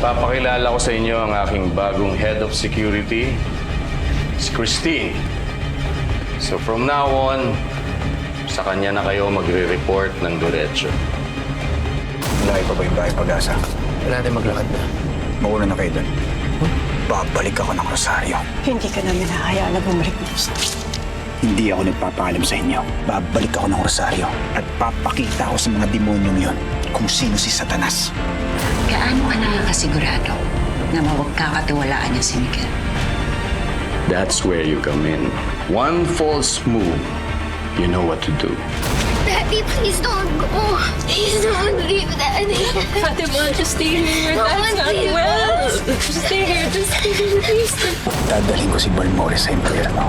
Ipapakilala ko sa inyo ang aking bagong head of security, si Christine. So from now on, sa kanya na kayo magre-report ng diretso. Malaki pa ba yung bahay Pag-asa? Wala natin maglakad na. Mauna na kayo doon. Babalik ako ng Rosario. Hindi ka namin hahayaan na bumalik mo. Hindi ako nagpapaalam sa inyo. Babalik ako ng Rosario at papakita ko sa mga demonyong yon kung sino si Satanas. Gaano ka nakakasigurado na mawagkakatiwalaan niya si Miguel? That's where you come in. One false move, you know what to do. Daddy, please don't go. Please don't leave, Daddy. Fatima, just stay here. Your dad's not well. Just stay here. Just stay here, please. Dadalhin ko si Balmores sa impyerno.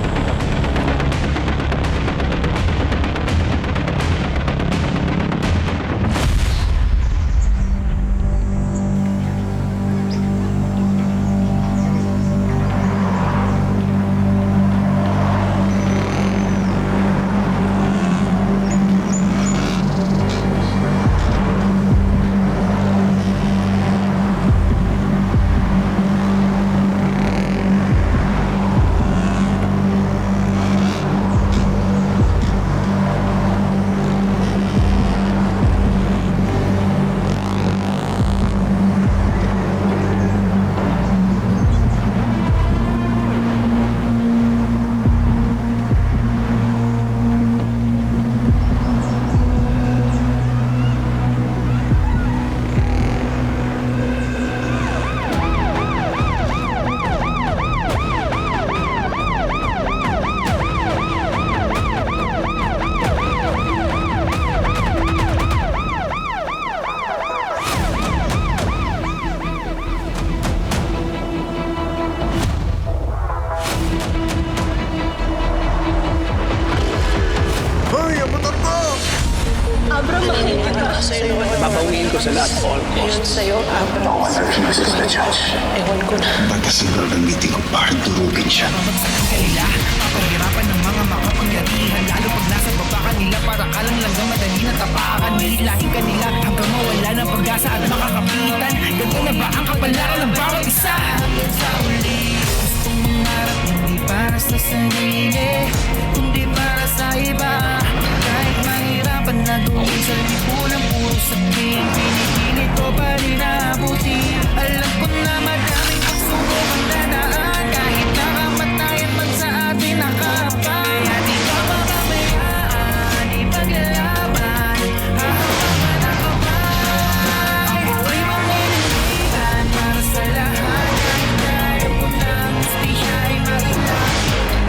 Babawiin ko sa lahat, all costs. Sa'yo, No one refuses the judge. ewan ko na. Batasin ko ang meeting ko para durugin siya. Kanila, papaghirapan ng mga makapangyarihan. Lalo pag nasa baba kanila, para kalang langgam madali na tapakan. Nihilahin kanila hanggang mawala ng pag-asa at makakapitan. Ganito na ba ang kapalaran ng bawat isa? Sa uli, gustong mangarap hindi para sa sarili, kundi para sa iba. Kahit mahirapan na doon sa lipunan, puro sabihin, pinipilit ko pa rin abutin. Alam ko na madaming pagsubok ang dadaan, kahit nakamatayan man sa atin nakapay. Kaya di ka mamamayaan, ipaglalaban, hahawakan ang kamay. Ako'y maninindigan para sa lahat, kahit tayo po ng hustisya ay maging.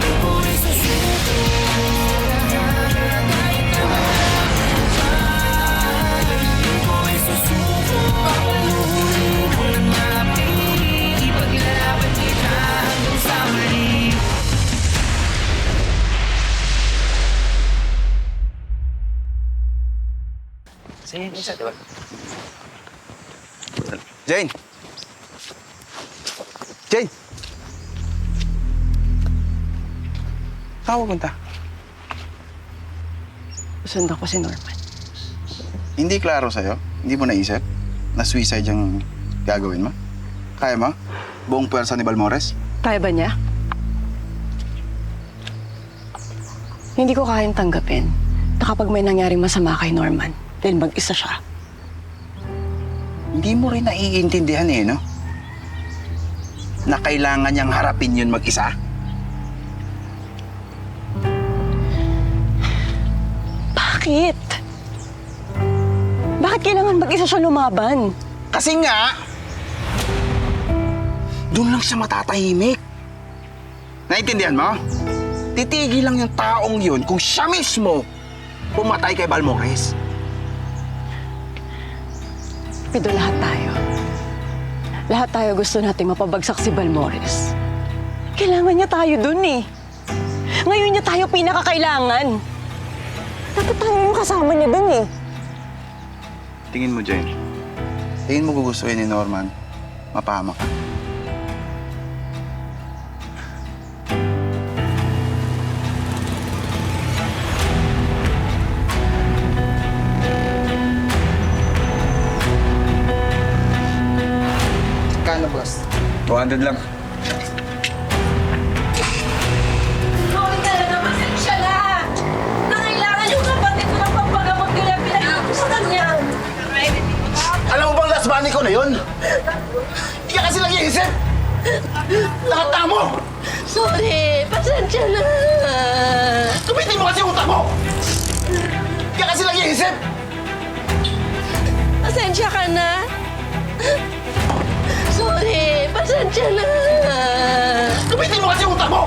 Ako'y susuko, kahit na malamang pa. Ako'y susuko, papaluhin hanggang mapili, ipaglalaban kita hanggang sa muli. Sige, isa, diba? Jane! Jane! Saan ka pupunta? Susundan ko si Norman. Hindi klaro sa'yo? Hindi mo naisip na suicide yung gagawin mo? Kaya mo? Buong puwersa ni Balmores? Kaya ba niya? Hindi ko kayang tanggapin na kapag may nangyaring masama kay Norman, dahil mag-isa siya. Hindi mo rin naiintindihan no? Na kailangan niyang harapin yun mag-isa? Bakit? Bakit kailangan mag-isa siya lumaban? Kasi nga, doon lang siya matatahimik. Naintindihan mo? Titigil lang yung taong yun kung siya mismo pumatay kay Balmores. Pido, lahat tayo. Lahat tayo gusto nating mapabagsak si Balmores. Kailangan niya tayo dun eh. Ngayon niya tayo pinakakailangan. Dapat tayo yung kasama niya dun eh. Tingin mo, Jane. Tingin mo gugustuhin ni Norman, mapahamak ka. 200 lang. Sorry ka na naman, pasensya na. Nangailangan yung kapatid ko ng pampagamot kaya pinayaan ko sa kanya. Alam mo bang last money ko na yun? Hindi ka kasi nag-iisip! Nakata mo! Sorry, pasensya na. Tumitin mo kasi utang mo! Hindi ka kasi nag-iisip! Pasensya ka na. Sorry, pasensya na. Tumitin mo kasi utang mo!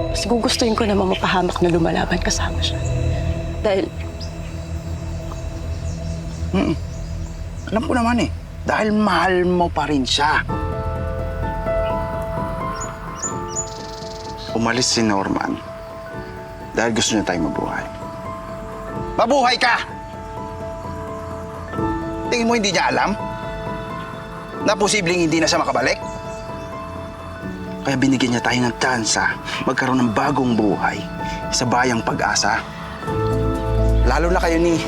Mas gugustuhin ko naman mapahamak na lumalaban kasama siya. Dahil Alam ko naman eh, dahil mahal mo pa rin siya. Umalis si Norman dahil gusto niya tayong mabuhay. Mabuhay ka! Tingin mo hindi niya alam na posibleng hindi na siya makabalik? Kaya binigyan niya tayo ng tsansa magkaroon ng bagong buhay sa bayang Pag-asa. Lalo na kayo ni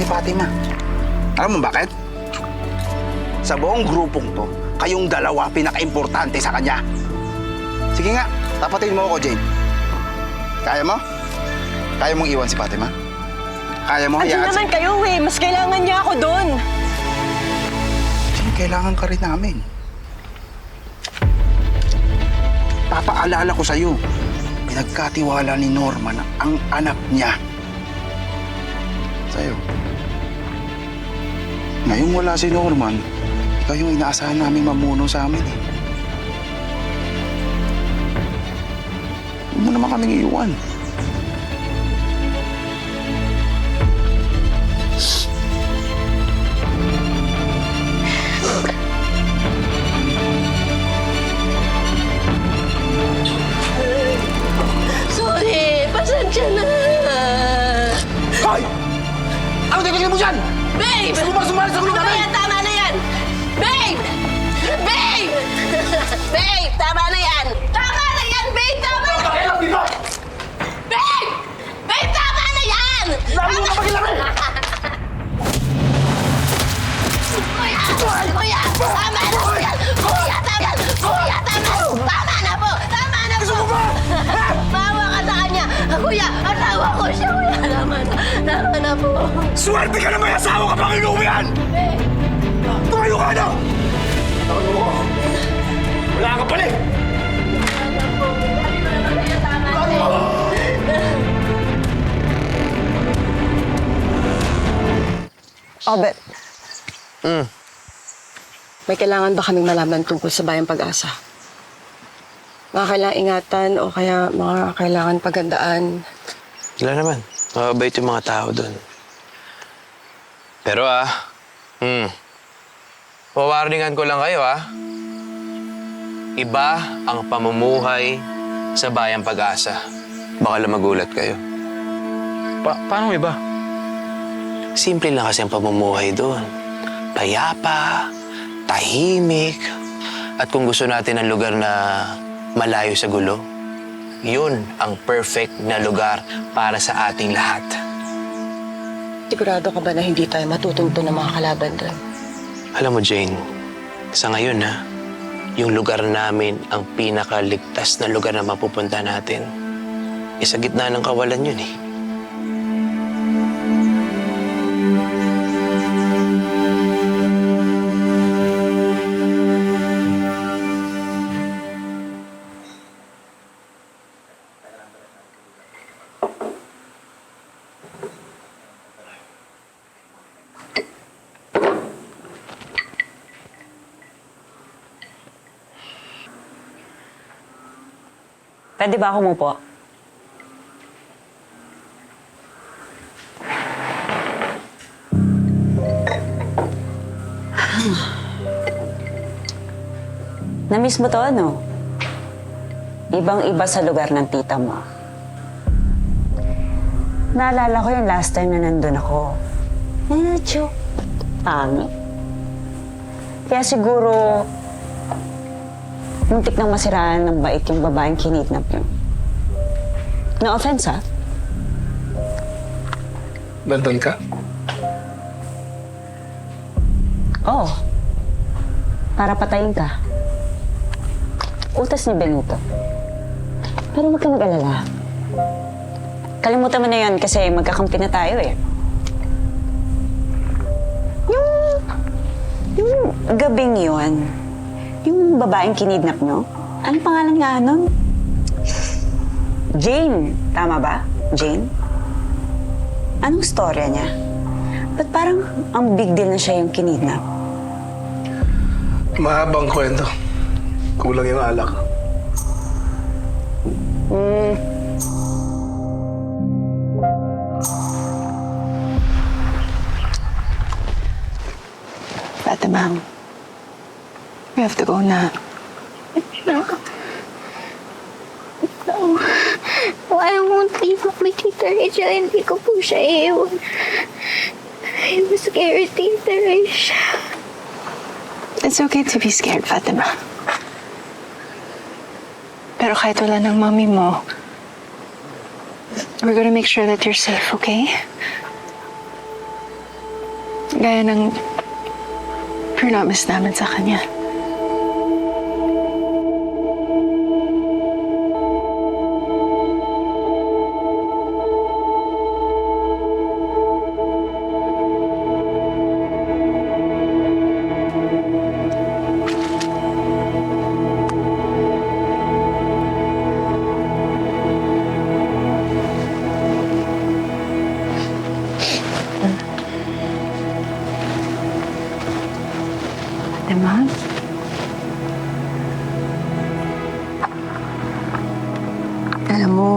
Fatima. Alam mo bakit? Sa buong grupong to, kayong dalawa pinaka-importante sa kanya. Sige nga, tapatin mo ako, Jane. Kaya mo? Kaya mong iwan si Fatima? Kaya mo andun hayaan naman kayo eh. Mas kailangan niya ako doon. Jane, kailangan ka rin namin. Papaalala ko sa'yo, pinagkatiwala ni Norman ang anak niya sa'yo. Ngayong wala si Norman, ikaw yung inaasahan namin mamuno sa amin eh. Huwag mo naman kaming iiwan. Sorry, pasensya na. Hoy! Ano tigil mo dyan? Babe! Gusto mo ba sumali sa gulo namin? Kaya tama na yan! Babe! Babe! Babe, tama na yan! Tama na yan, babe! Tama na yan! Dito! Babe! Babe, tama na yan! Lalo mo kapagilaki! Kuya! Kuya! Tama na po yan! Kuya, tama! Kuya, tama! Tama na po! Tama na po! Gusto mo ba? Maawa ka sa kanya! Kuya, asawa ko siya! Kuya, tama na! Tama na po! Swerte ka na may asawa ka pang inuwian! Tumayo ka na! Tawag mo ko! Wala ka pala eh! Tawag mo ko! Albert. May kailangan ba kaming malaman tungkol sa Bayang Pag-asa? Mga kailangan ingatan o kaya mga kailangan pagandaan? Wala naman. Mababait yung mga tao doon. Pero pawarningan ko lang kayo Iba ang pamumuhay sa Bayang Pag-asa. Baka lang magulat kayo. Paano iba? Simple lang kasi ang pamumuhay doon. Payapa, tahimik, at kung gusto natin ng lugar na malayo sa gulo, yun ang perfect na lugar para sa ating lahat. Sigurado ka ba na hindi tayo matutunto ng mga kalaban doon? Alam mo, Jane, sa ngayon yung lugar namin ang pinakaligtas na lugar na mapupunta natin. Sa gitna ng kawalan yun Pwede ba ako umupo? Namiss mo to, ano? Ibang-iba sa lugar ng tita mo. Naalala ko yung last time na nandun ako. Medyo pangit. Kaya siguro, muntik nang masiraan ng bait yung babaeng kinidnap niyo. No offense, ha? Nandun ka? Oo. Para patayin ka. Utas ni Benito. Pero huwag ka mag-alala. Kalimutan mo na yun kasi magkakampi na tayo eh. Yung gabing yun, yung babaeng kinidnap nyo, anong pangalan nga nun? Jane. Tama ba? Jane? Anong storya niya? Ba't parang ang big deal na siya yung kinidnap? Mahabang kwento. Kulang yung alak. Fatima, we have to go na. No. I won't leave my Tita Rachel. Hindi ko po siya iiwan. I'm scared, Tita Rachel. It's okay to be scared, Fatima. Pero kahit wala ng mommy mo, we're gonna make sure that you're safe, okay? Gaya ng promise namin sa kanya. Fatima? Alam mo,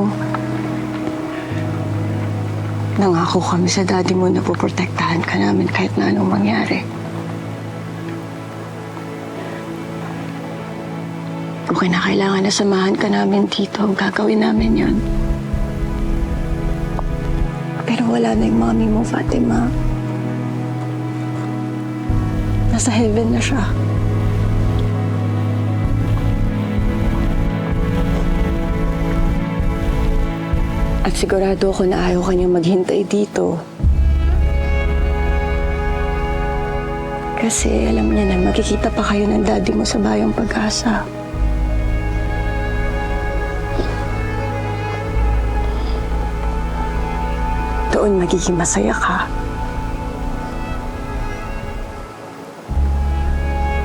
nangako kami sa daddy mo na puprotektahan ka namin kahit na anong mangyari. Kung kinakailangan na samahan ka namin dito, gagawin namin yon. Pero wala na yung mommy mo, Fatima. Nasa heaven na siya. At sigurado ako na ayaw kanyang maghintay dito. Kasi alam niya na magkikita pa kayo ng daddy mo sa Bayang Pag-asa. Doon magiging masaya ka.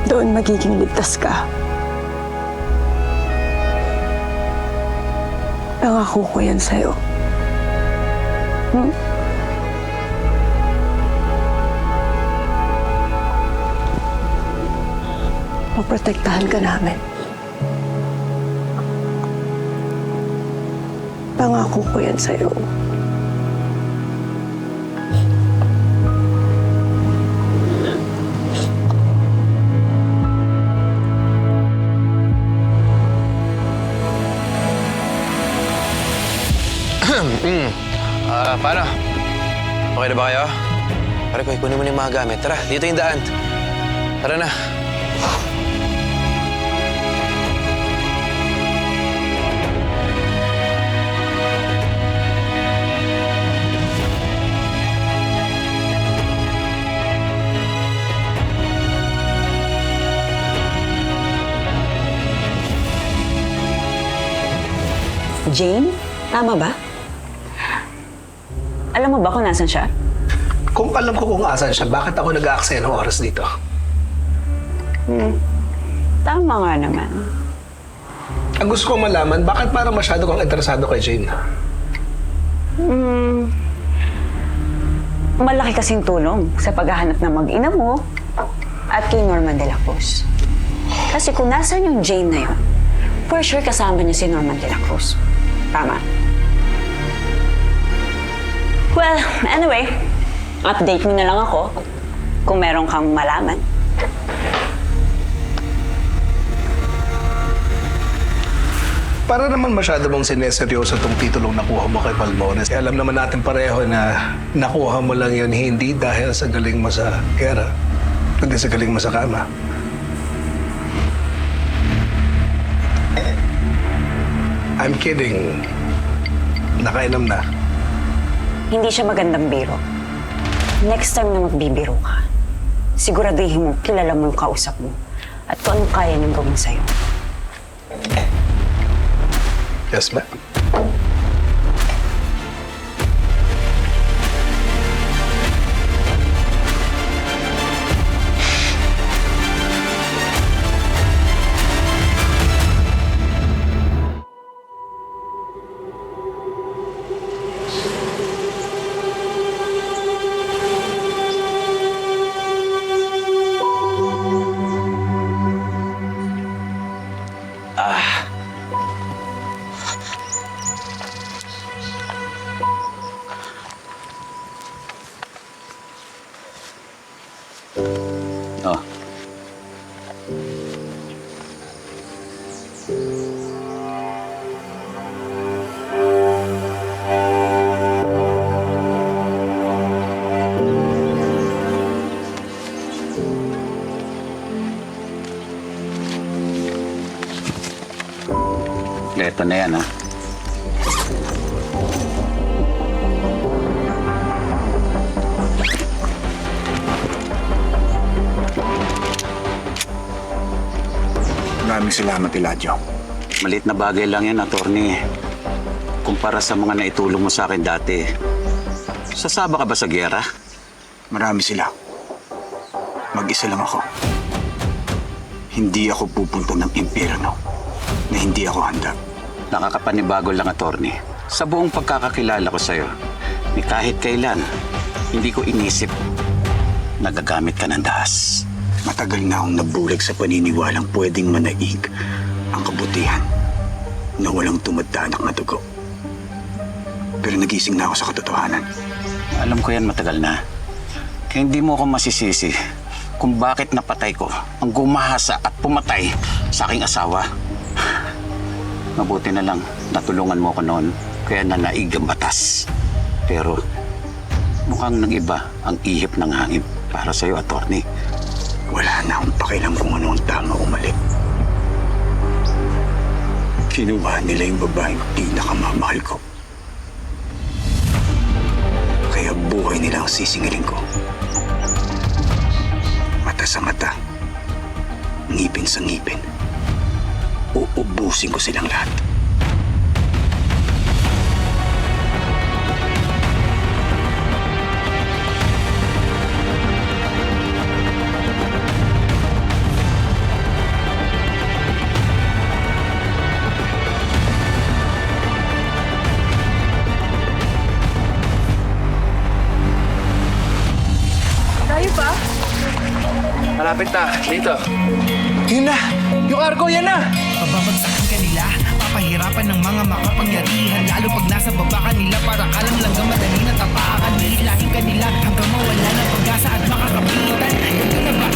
Doon magiging ligtas ka. Pangako ko yan sa'yo. Maprotektahan ka namin. Pangako ko yan sa'yo. Paano? Okay na ba kayo? Pare ko, ikunin mo na yung mga gamit. Tara, dito yung daan. Tara na. Jane? Tama ba? Alam mo ba kung nasan siya? Kung alam ko kung asan siya, bakit ako nag-aaksaya ng oras dito? Tama nga naman. Ang gusto kong malaman, bakit parang masyado kang interesado kay Jane? Malaki kasing tulong sa paghahanap ng mag-ina mo at kay Norman de la Cruz. Kasi kung nasan yung Jane na yun, for sure kasama niya si Norman de la Cruz. Tama. Well, anyway, update mo na lang ako kung meron kang malaman. Para naman masyado bang sineseryoso itong titulong nakuha mo kay Balmores. Alam naman natin pareho na nakuha mo lang yun hindi dahil sa galing mo sa gera, kundi sa galing mo sa kama. I'm kidding. Nakainom na. Hindi siya magandang biro. Next time na magbibiro ka, siguraduhin mo, kilala mo yung kausap mo. At kung anong kaya niyang gawin sa'yo. Yes, ma'am. Oh. Ito na yan, ha? Maraming salamat, Eladio. Maliit na bagay lang yan, attorney. Kumpara sa mga naitulong mo sa akin dati. Sasaba ka ba sa giyera? Marami sila. Mag-isa lang ako. Hindi ako pupunta ng impyerno na hindi ako handa. Nakakapanibago lang, attorney. Sa buong pagkakakilala ko sa'yo, ni kahit kailan, hindi ko inisip na gagamit ka ng dahas. Matagal na akong nabulag sa paniniwalang pwedeng manaig ang kabutihan na walang tumataanak na dugo. Pero nagising na ako sa katotohanan. Alam ko yan matagal na. Kaya hindi mo ako masisisi kung bakit napatay ko ang gumahasa at pumatay sa aking asawa. Mabuti na lang natulungan mo ko noon kaya nanaig ang batas. Pero mukhang nag-iba ang ihip ng hangin para sa'yo, attorney. Wala na akong pakialam kung ano ang tama o mali. Kinuha nila yung babaeng pinakamamahal ko. Kaya buhay nila ang sisingilin ko. Mata sa mata, ngipin sa ngipin. Uubusin ko silang lahat. Malapit na. Dito. Yun na! Yung argo, yan na! Pababagsakin ka nila, papahirapan ng mga makapangyarihan. Lalo pag nasa baba ka nila, para kalang langgam madali na tapakan. Hihilahin ka nila hanggang mawala ng pag-asa at makakapitan. Ganito na ba